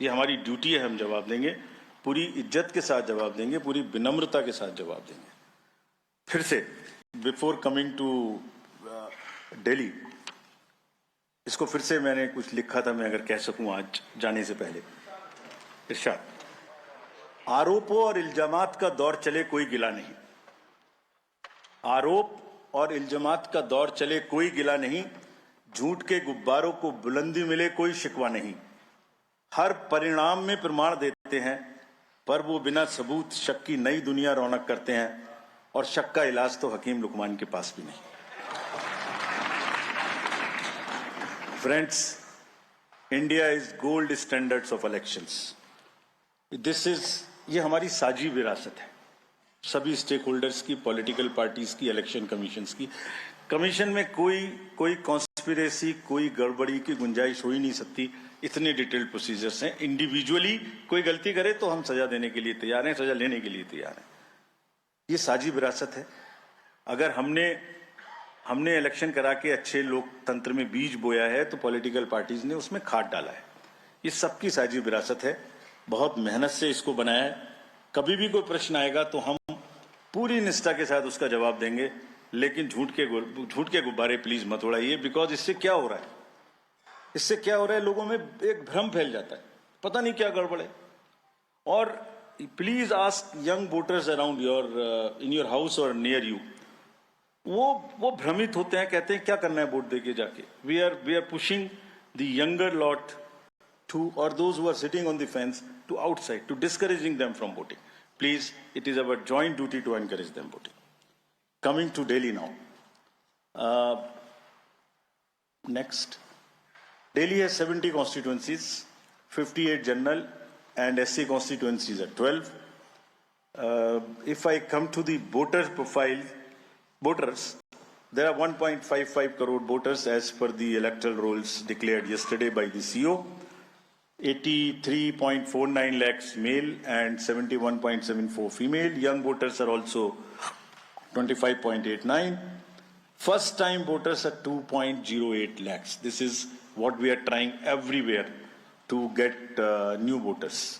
ये हमारी ड्यूटी है, हम जवाब देंगे, पूरी इज्जत के साथ जवाब देंगे, पूरी विनम्रता के साथ जवाब देंगे। फिर से बिफोर कमिंग टू दिल्ली, इसको फिर से मैंने कुछ लिखा था, मैं अगर कह सकूं आज जाने से पहले। इरशाद, आरोपों और इल्जामात का दौर चले कोई गिला नहीं। आरोप और इल्जामात का दौर चले कोई गिला नहीं, झूठ के गुब्बारों को बुलंदी मिले कोई शिकवा नहीं। हर परिणाम में प्रमाण देते हैं पर वो बिना सबूत शक की नई दुनिया रौनक करते हैं, और शक का इलाज तो हकीम लुकमान के पास भी नहीं। Friends, India is gold standards of elections. ये हमारी साझी विरासत है, सभी स्टेक होल्डर्स की, पॉलिटिकल पार्टीज की, इलेक्शन कमीशंस की। कमीशन में कोई कॉन्स्पिरेसी, कोई गड़बड़ी की गुंजाइश हो ही नहीं सकती, इतने डिटेल्ड प्रोसीजर्स हैं। इंडिविजुअली कोई गलती करे तो हम सजा देने के लिए तैयार हैं, सजा लेने के लिए तैयार हैं। ये साझी विरासत है। अगर हमने इलेक्शन करा के अच्छे लोकतंत्र में बीज बोया है तो पॉलिटिकल पार्टीज ने उसमें खाद डाला है। ये सबकी साझी विरासत है, बहुत मेहनत से इसको बनाया है। कभी भी कोई प्रश्न आएगा तो हम पूरी निष्ठा के साथ उसका जवाब देंगे, लेकिन झूठ के गुब्बारे प्लीज मत उड़ाइए। बिकॉज इससे क्या हो रहा है, लोगों में एक भ्रम फैल जाता है, पता नहीं क्या गड़बड़ है। और please ask young voters around in your house और नियर यू, वो भ्रमित होते हैं, कहते हैं क्या करना है वोट देके जाके। We are pushing the younger lot to, or those who are sitting on the fence, to outside, to discouraging them from voting. Please, it is our joint duty to encourage them voting. Coming to Delhi now. Next. Delhi has 70 constituencies, 58 general and SC constituencies are 12. If I come to the voter profile, voters, there are 1.55 crore voters as per the electoral rolls declared yesterday by the CO. 83.49 lakhs male and 71.74 female. Young voters are also 25.89. First time voters are 2.08 lakhs. This is what we are trying everywhere to get new voters.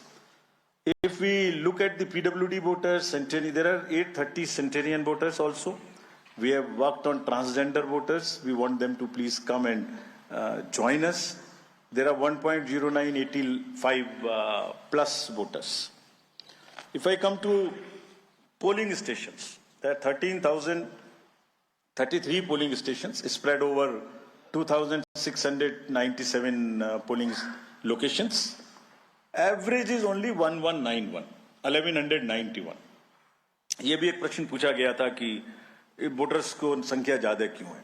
If we look at the PWD voters, there are 830 centenarian voters also. We have worked on transgender voters. We want them to please come and join us. There are 1.0985 plus voters. If I come to polling stations, there are 13,033 polling stations spread over 2,697 polling locations. Average is only 1191, 1191. ये भी एक प्रश्न पूछा गया था कि voters को संख्या ज्यादा क्यों है.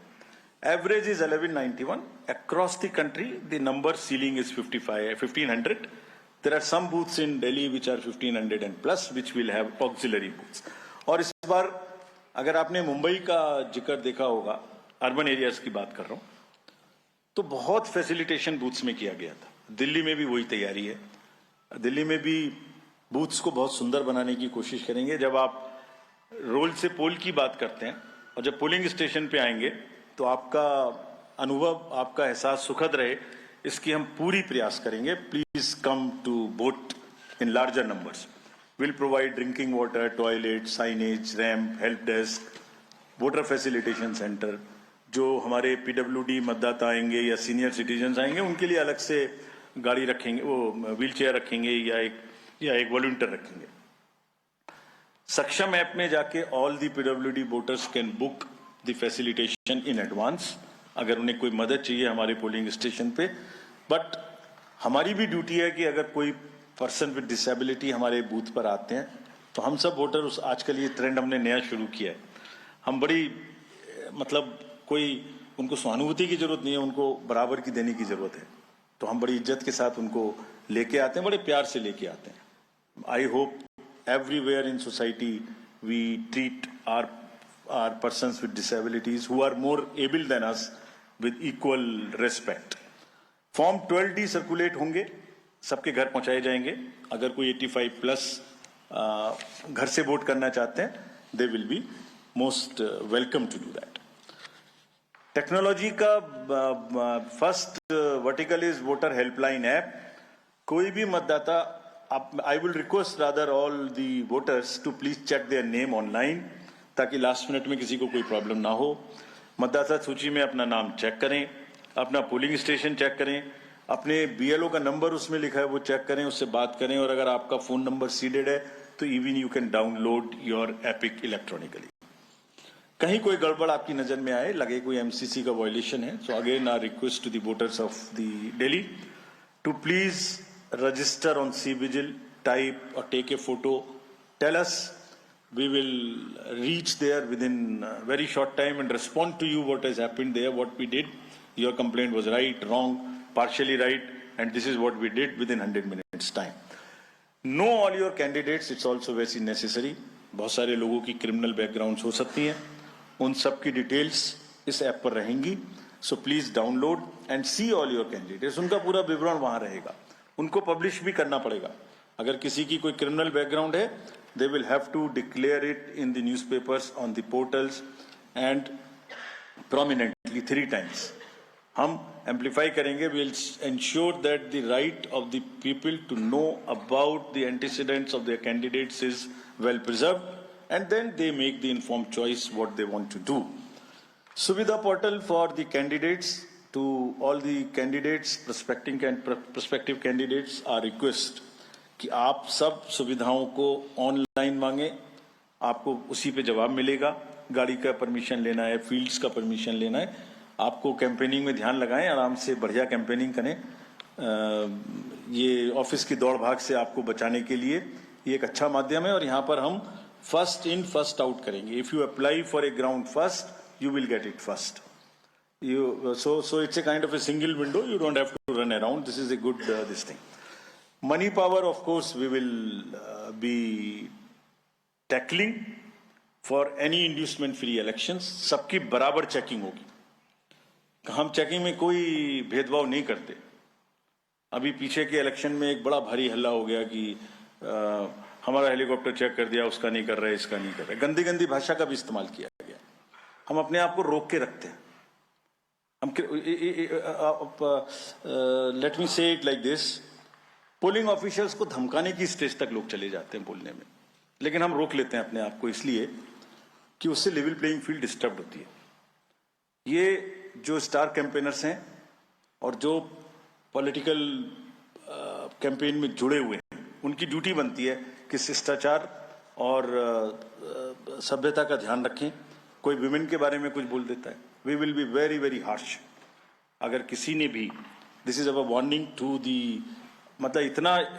Average is 1191. Across the country, the number ceiling is 1500. There are some booths in Delhi which are 1500 and plus, which will have auxiliary booths. और इस बार अगर आपने मुंबई का जिक्र देखा होगा, अर्बन एरियाज की बात कर रहा हूं, तो बहुत फैसिलिटेशन बूथ्स में किया गया था. दिल्ली में भी वही तैयारी है. दिल्ली में भी बूथ्स को बहुत सुंदर बनाने की कोशिश करेंगे. जब आप रोल से पोल की बात करते हैं और जब पोलिंग स्टेशन पे आएंगे तो आपका अनुभव, आपका एहसास सुखद रहे, इसकी हम पूरी प्रयास करेंगे. Please come to vote in larger numbers. Will provide drinking water, toilet, signage, ramp, help desk, voter facilitation centre. जो हमारे पीडब्ल्यूडी मतदाता आएंगे या सीनियर सिटीजन्स आएंगे उनके लिए अलग से गाड़ी रखेंगे, वो व्हील चेयर रखेंगे या एक वॉलंटियर रखेंगे. सक्षम ऐप में जाके all the PWD voters can book the facilitation in advance अगर उन्हें कोई मदद चाहिए हमारे पोलिंग स्टेशन पे. बट हमारी भी ड्यूटी है कि अगर कोई पर्सन विद डिसेबिलिटी हमारे बूथ पर आते हैं तो हम सब वोटर आजकल ये ट्रेंड हमने नया शुरू किया है. हम बड़ी मतलब कोई उनको सहानुभूति की जरूरत नहीं है, उनको बराबर की देने की जरूरत है. तो हम बड़ी इज्जत के साथ उनको लेके आते हैं, बड़े प्यार से लेके आते हैं. I hope everywhere in society we treat our persons with disabilities who are more able than us with equal respect. Form 12D circulate होंगे, सबके घर पहुंचाए जाएंगे. अगर कोई 85 प्लस घर से वोट करना चाहते हैं they will be most welcome to do that. Technology का first vertical is voter helpline app. कोई भी मतदाता, I will request rather all the voters to please check their name online ताकि लास्ट मिनट में किसी को कोई प्रॉब्लम ना हो. मतदाता सूची में अपना नाम चेक करें, अपना पोलिंग स्टेशन चेक करें, अपने बीएलओ का नंबर उसमें लिखा है वो चेक करें, उससे बात करें. और अगर आपका फोन नंबर सीडेड है तो even you can download your epic electronically. कहीं कोई गड़बड़ आपकी नजर में आए, लगे कोई एमसीसी का वायलेशन है, so again our request to the voters of the Delhi to please register on CVigil, type or take a photo, tell us. We will reach there within a very short time and respond to you what has happened there, what we did. Your complaint was right, wrong, partially right, and this is what we did within 100 minutes time. Know all your candidates, it's also very necessary. बहुत सारे लोगों की criminal backgrounds हो सकती हैं, उन सब की details इस ऐप पर रहेंगी. So please download and see all your candidates. उनका पूरा विवरण वहां रहेगा. उनको पब्लिश भी करना पड़ेगा. अगर किसी की कोई क्रिमिनल बैकग्राउंड है they will have to declare it in the newspapers, on the portals and prominently 3 times. हम एम्पलीफाई करेंगे. Will ensure that the right of the people to know about the antecedents of their candidates is well preserved and then they make the informed choice what they want to do. सुविधा portal for the candidates. To all the candidates, prospective candidates, our request कि आप सब सुविधाओं को online मांगे, आपको उसी पे जवाब मिलेगा. गाड़ी का परमिशन लेना है, फील्ड्स का परमिशन लेना है, आपको कैंपेनिंग में ध्यान लगाएं, आराम से बढ़िया कैंपेनिंग करें. ये ऑफिस की दौड़ भाग से आपको बचाने के लिए ये एक अच्छा माध्यम है. और यहाँ पर हम फर्स्ट इन फर्स्ट आउट करेंगे. If you apply for a ground first you will get it first. So it's a kind of a single window. You don't have to run around. This is a good this thing. Money power, of course, we will be tackling for any inducement-free elections. सबकी बराबर checking होगी. हम checking में कोई भेदभाव नहीं करते. अभी पीछे के इलेक्शन में एक बड़ा भारी हल्ला हो गया कि हमारा हेलीकॉप्टर चेक कर दिया, उसका नहीं कर रहे, इसका नहीं कर रहे. गंदी गंदी भाषा का भी इस्तेमाल किया गया. हम अपने आप को रोक के रखते हैं. लेट मी से it like this. Polling officials को धमकाने की स्टेज तक लोग चले जाते हैं बोलने में, लेकिन हम रोक लेते हैं अपने आप को इसलिए कि उससे लेवल प्लेइंग फील्ड डिस्टर्ब होती है. ये जो स्टार कैंपेनर्स हैं और जो पॉलिटिकल कैंपेन में जुड़े हुए हैं उनकी ड्यूटी बनती है कि शिष्टाचार और सभ्यता का ध्यान रखें। कोई विमेन के बारे में कुछ बोल देता है, we will be very very harsh. अगर किसी ने भी, this is our warning to the, मतलब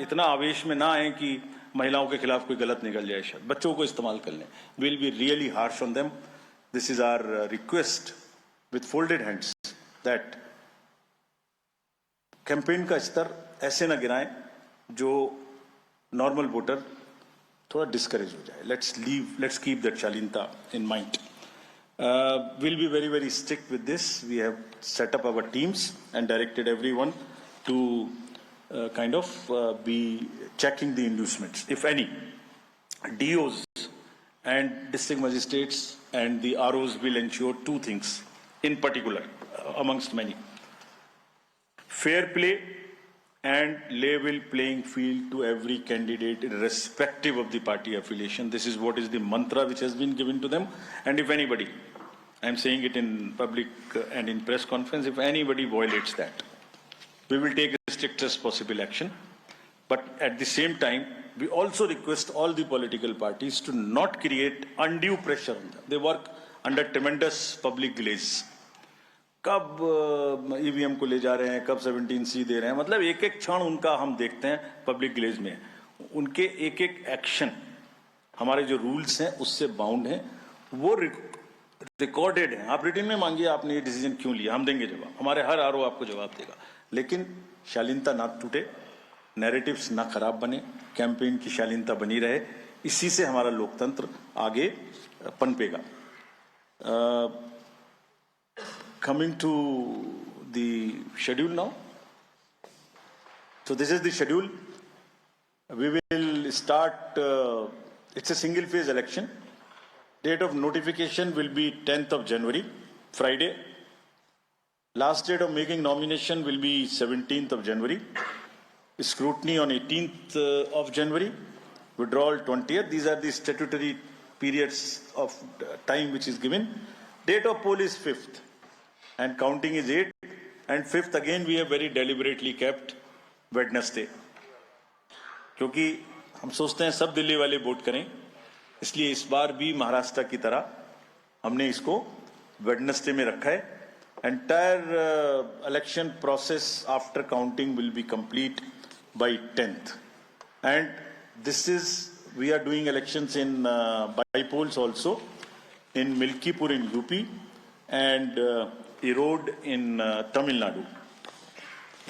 इतना आवेश में ना आए कि महिलाओं के खिलाफ कोई गलत निकल जाए, शायद बच्चों को इस्तेमाल कर लें। Will be really harsh on them. This is our request with folded hands that campaign का स्तर ऐसे ना गिराएं जो नॉर्मल वोटर थोड़ा डिस्करेज हो जाए। लेट्स कीप दैट शालीनता in mind. We'll be very, very strict with this. We have set up our teams and directed everyone to kind of be checking the inducements, if any. DOs and district magistrates and the ROs will ensure two things in particular, amongst many. Fair play and level playing field to every candidate irrespective of the party affiliation. This is what is the mantra which has been given to them. And if anybody, I'm saying it in public and in press conference, if anybody violates that, we will take the strictest possible action. But at the same time, we also request all the political parties to not create undue pressure on them. They work under tremendous public glaze. कब EVM को ले जा रहे हैं, कब 17C दे रहे हैं, मतलब एक एक क्षण उनका हम देखते हैं पब्लिक ग्लेज में। उनके एक एक एक्शन हमारे जो रूल्स हैं उससे बाउंड हैं, वो रिकॉर्डेड हैं। आप रिटन में मांगिए आपने ये डिसीजन क्यों लिया, हम देंगे जवाब, हमारे हर आरओ आपको जवाब देगा। लेकिन शालीनता ना टूटे, नैरेटिव्स ना खराब बने, कैंपेन की शालीनता बनी रहे, इसी से हमारा लोकतंत्र आगे पनपेगा। Coming to the schedule now. So this is the schedule. We will start, it's a single phase election. Date of notification will be 10th of January, Friday. Last date of making nomination will be 17th of January. Scrutiny on 18th of January. Withdrawal 20th. These are the statutory periods of time which is given. Date of poll is 5th. And counting is 8, and 5th again we have very deliberately kept Wednesday. क्योंकि हम सोचते हैं सब दिल्ली वाले vote करें, इसलिए इस बार भी महाराष्ट्र की तरह हमने इसको Wednesday में रखा है। Entire election process after counting will be complete by 10th. And this is, we are doing elections in by-polls also in Milkipur in UP and Erode in Tamil Nadu.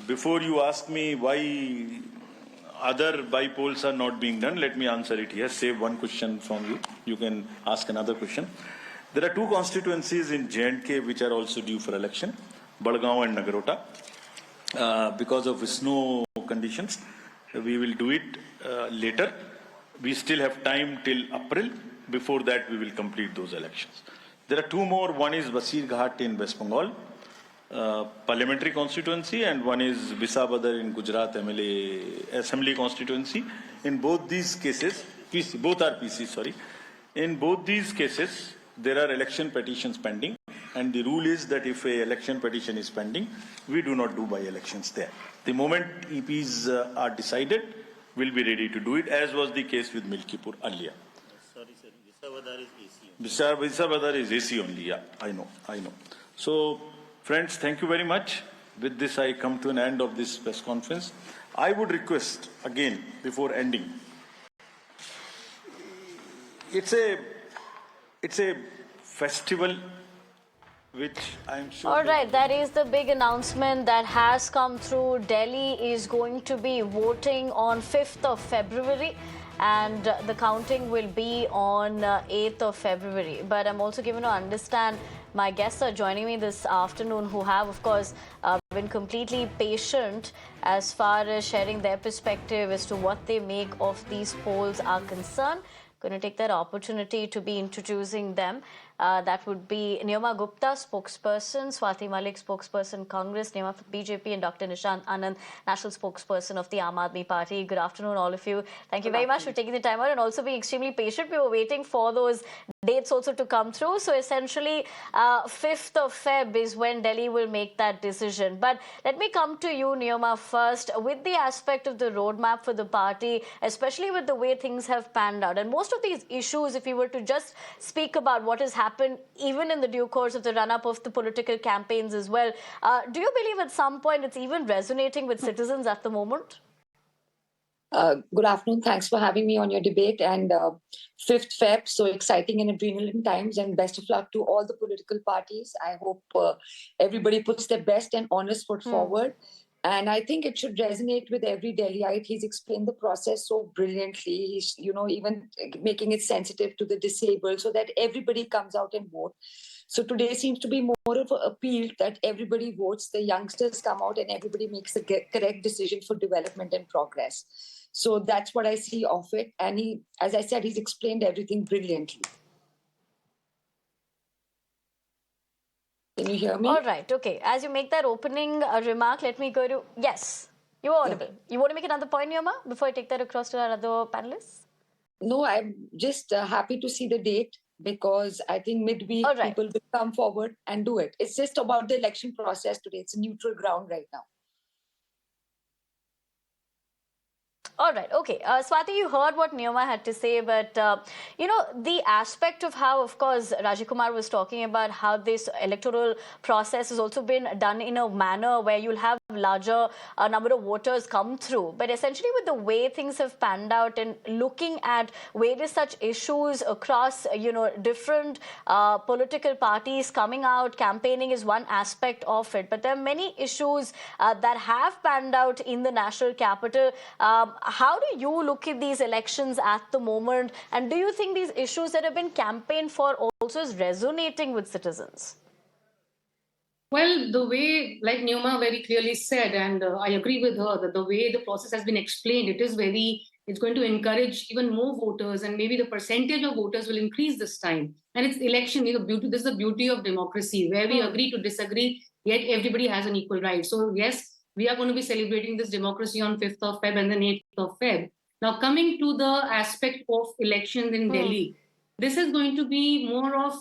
Before you ask me why other by-polls are not being done, let me answer it here. Save one question from you. You can ask another question. There are two constituencies in J&K which are also due for election, Badgaon and Nagarota. Because of snow conditions, we will do it later. We still have time till April. Before that, we will complete those elections. There are two more. One is Basir Ghat in West Bengal, parliamentary constituency, and one is Visabadar in Gujarat MLA Assembly constituency. In both these cases, both are PC, sorry. In both these cases, there are election petitions pending, and the rule is that if a election petition is pending, we do not do by-elections there. The moment EPs are decided, we'll be ready to do it, as was the case with Milkipur earlier. Sorry, sir. Visabadar is AC. Visabadar is AC only, yeah, I know. So, friends, thank you very much. With this, I come to an end of this press conference. I would request, again, before ending, it's a festival which I'm sure... All right, that is the big announcement that has come through. Delhi is going to be voting on 5th of February. And the counting will be on 8th of February. But I'm also given to understand my guests are joining me this afternoon who have, of course, been completely patient as far as sharing their perspective as to what they make of these polls are concerned. Going to take that opportunity to be introducing them. That would be Niyama Gupta, spokesperson, Swati Malik, spokesperson, Congress, Niyama for BJP, and Dr. Nishant Anand, national spokesperson of the Aam Aadmi Party. Good afternoon, all of you. Thank you very much for taking the time out and also being extremely patient. We were waiting for those dates also to come through. So essentially, 5th of Feb is when Delhi will make that decision. But let me come to you, Neoma, first, with the aspect of the roadmap for the party, especially with the way things have panned out. And most of these issues, if you were to just speak about what has happened, even in the due course of the run-up of the political campaigns as well, do you believe at some point it's even resonating with citizens at the moment? Good afternoon. Thanks for having me on your debate. And 5th Feb, so exciting and adrenaline times. And best of luck to all the political parties. I hope everybody puts their best and honest foot forward. And I think it should resonate with every Delhiite. He's explained the process so brilliantly. He's, even making it sensitive to the disabled so that everybody comes out and vote. So today seems to be more of an appeal that everybody votes, the youngsters come out and everybody makes the correct decision for development and progress. So that's what I see of it. And he, as I said, he's explained everything brilliantly. Can you hear me? All right. Okay. As you make that opening remark, let me go to... Yes, you're audible. Yeah. You want to make another point, Neoma, before I take that across to our other panelists? No, I'm just happy to see the date because I think midweek people will come forward and do it. It's just about the election process today. It's a neutral ground right now. All right. Okay. Swati, you heard what Neoma had to say, but, the aspect of how, of course, Rajiv Kumar was talking about how this electoral process has also been done in a manner where you'll have larger number of voters come through. But essentially with the way things have panned out and looking at various such issues across, different political parties coming out, campaigning is one aspect of it. But there are many issues that have panned out in the national capital. How do you look at these elections at the moment? And do you think these issues that have been campaigned for also is resonating with citizens? Well, the way, like Neoma very clearly said, and I agree with her, that the way the process has been explained, it's going to encourage even more voters, and maybe the percentage of voters will increase this time. And it's election, this is the beauty of democracy, where we agree to disagree, yet everybody has an equal right. So yes, we are going to be celebrating this democracy on 5th of Feb and then 8th of Feb. Now, coming to the aspect of elections in Delhi, this is going to be more of,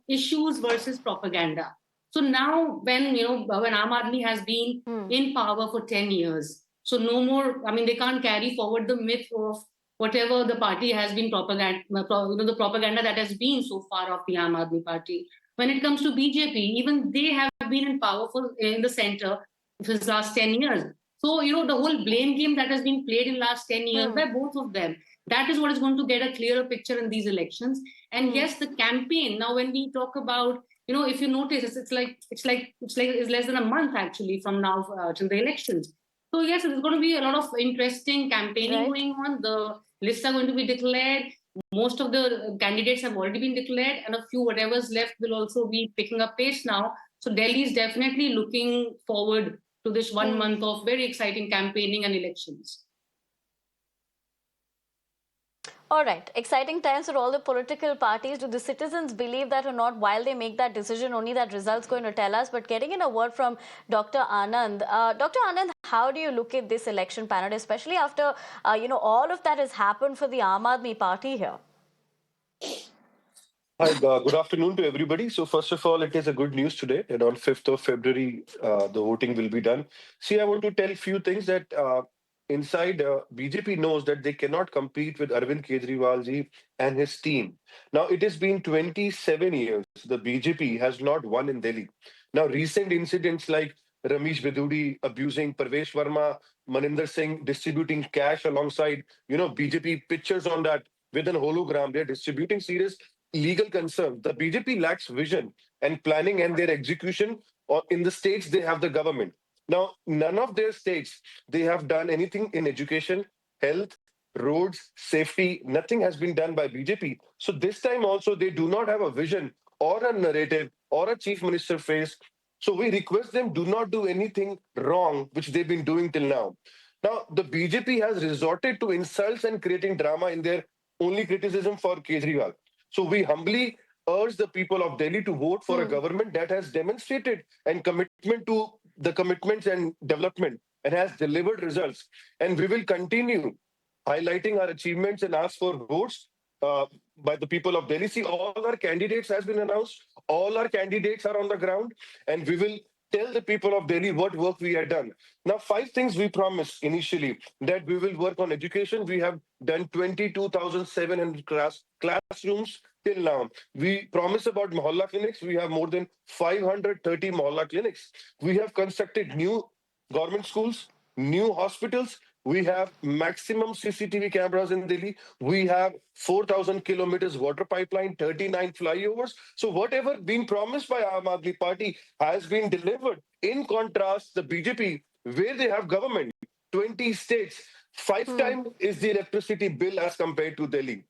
issues versus propaganda. So now when Aam Aadmi has been in power for 10 years, so no more, they can't carry forward the myth of whatever the party has been the propaganda that has been so far of the Aam Aadmi Party. When it comes to BJP, even they have been in power in the center for the last 10 years. So, the whole blame game that has been played in last 10 years by both of them, that is what is going to get a clearer picture in these elections. And yes, the campaign, now when we talk about, if you notice, it's less than a month actually from now to the elections. So yes, there's going to be a lot of interesting campaigning going on. The lists are going to be declared. Most of the candidates have already been declared, and a few whatever's left will also be picking up pace now. So Delhi is definitely looking forward to this 1 month of very exciting campaigning and elections. All right. Exciting times for all the political parties. Do the citizens believe that or not? While they make that decision, only that result's going to tell us. But getting in a word from Dr. Anand. Dr. Anand, how do you look at this election panel, especially after, all of that has happened for the Aam Aadmi Party here? Hi, good afternoon to everybody. So first of all, it is a good news today that on 5th of February, the voting will be done. See, I want to tell a few things that inside BJP knows that they cannot compete with Arvind Kejriwal ji and his team. Now, it has been 27 years. The BJP has not won in Delhi. Now, recent incidents like Ramesh Bidudi abusing Parvesh Verma, Maninder Singh distributing cash alongside, BJP pictures on that with an hologram. They're distributing serious legal concern. The BJP lacks vision and planning and their execution, or in the states they have the government. Now, none of their states, they have done anything in education, health, roads, safety. Nothing has been done by BJP. So this time also, they do not have a vision or a narrative or a chief minister face. So we request them do not do anything wrong, which they've been doing till now. Now, the BJP has resorted to insults and creating drama in their only criticism for Kejriwal. So we humbly urge the people of Delhi to vote for a government that has demonstrated and commitment to the commitments and development and has delivered results. And we will continue highlighting our achievements and ask for votes by the people of Delhi. See, all our candidates has been announced. All our candidates are on the ground, and we will tell the people of Delhi what work we have done. Now, 5 things we promised initially that we will work on education. We have done 22,700 classrooms till now. We promise about Mohalla clinics. We have more than 530 Mohalla clinics. We have constructed new government schools, new hospitals. We have maximum CCTV cameras in Delhi. We have 4,000 kilometers water pipeline, 39 flyovers. So whatever been promised by Aam Aadmi Party has been delivered. In contrast, the BJP, where they have government, 20 states, 5 times is the electricity bill as compared to Delhi.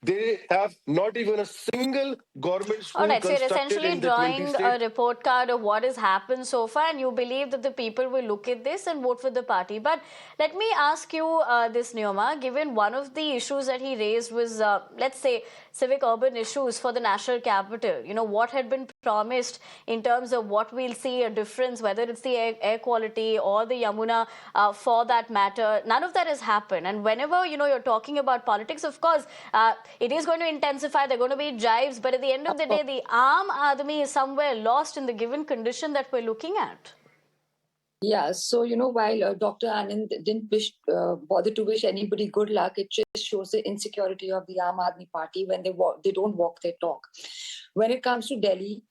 They have not even a single government school All right, so you're constructed essentially in the 20 drawing states. a report card of what has happened so far, and you believe that the people will look at this and vote for the party. But let me ask you this, Neoma, given one of the issues that he raised was, let's say, civic urban issues for the national capital. You know, what had been promised in terms of what we'll see a difference, whether it's the air quality or the Yamuna for that matter. None of that has happened. And whenever, you know, you're talking about politics, of course, it is going to intensify. There are going to be jives. But at the end of the day, the Aam Aadmi is somewhere lost in the given condition that we're looking at. Yeah, so while Dr. Anand didn't bother to wish anybody good luck, it just shows the insecurity of the Aam Aadmi Party when they don't walk their talk. When it comes to Delhi,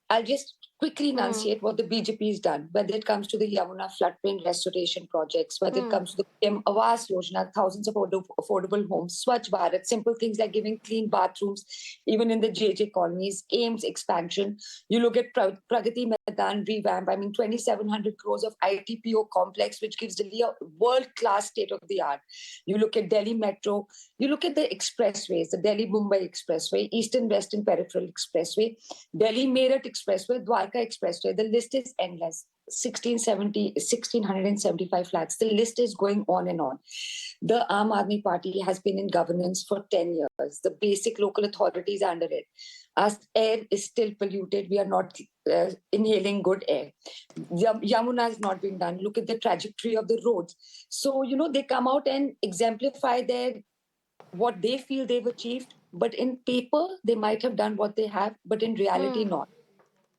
I'll just quickly enunciate what the BJP has done, whether it comes to the Yamuna floodplain restoration projects, whether it comes to the PM Awas Yojana, thousands of affordable homes, Swachh Bharat, simple things like giving clean bathrooms, even in the JJ colonies, AIMS expansion. You look at Pragati Maidan revamp, 2,700 crores of ITPO complex, which gives Delhi a world-class state-of-the-art. You look at Delhi Metro, you look at the expressways, the Delhi-Mumbai Expressway, Eastern-Western Peripheral Expressway, Delhi-Meerut Expressway, Dwarka Expressway. The list is endless. 1,675 flats. The list is going on and on. The Aam Aadmi Party has been in governance for 10 years. The basic local authorities are under it. Our air is still polluted. We are not inhaling good air. Yamuna has not been done. Look at the trajectory of the roads. So, they come out and exemplify what they feel they've achieved. But in paper, they might have done what they have, but in reality, not.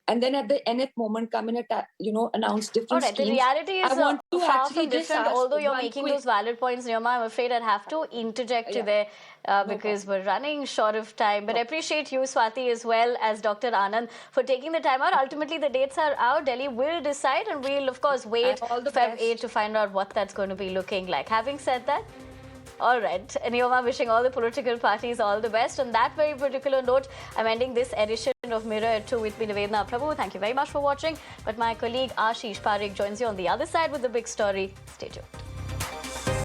And then at the nth moment come in announce different All right, schemes. the reality is I want to far actually from just different. ask Although you're one making quick- those valid points, Neoma, I'm afraid I'd have to interject you Yeah. there No because we're running short of time. But I appreciate you, Swati, as well as Dr. Anand for taking the time out. Ultimately, the dates are out. Delhi will decide, and we'll, of course, wait And all the Feb best. 8 to find out what that's going to be looking like. Having said that, all right. Neoma wishing all the political parties all the best. On that very particular note, I'm ending this edition of Mirror at 2 with me, Nivedna Prabhu. Thank you very much for watching. But my colleague Ashish Parekh joins you on the other side with the big story. Stay tuned.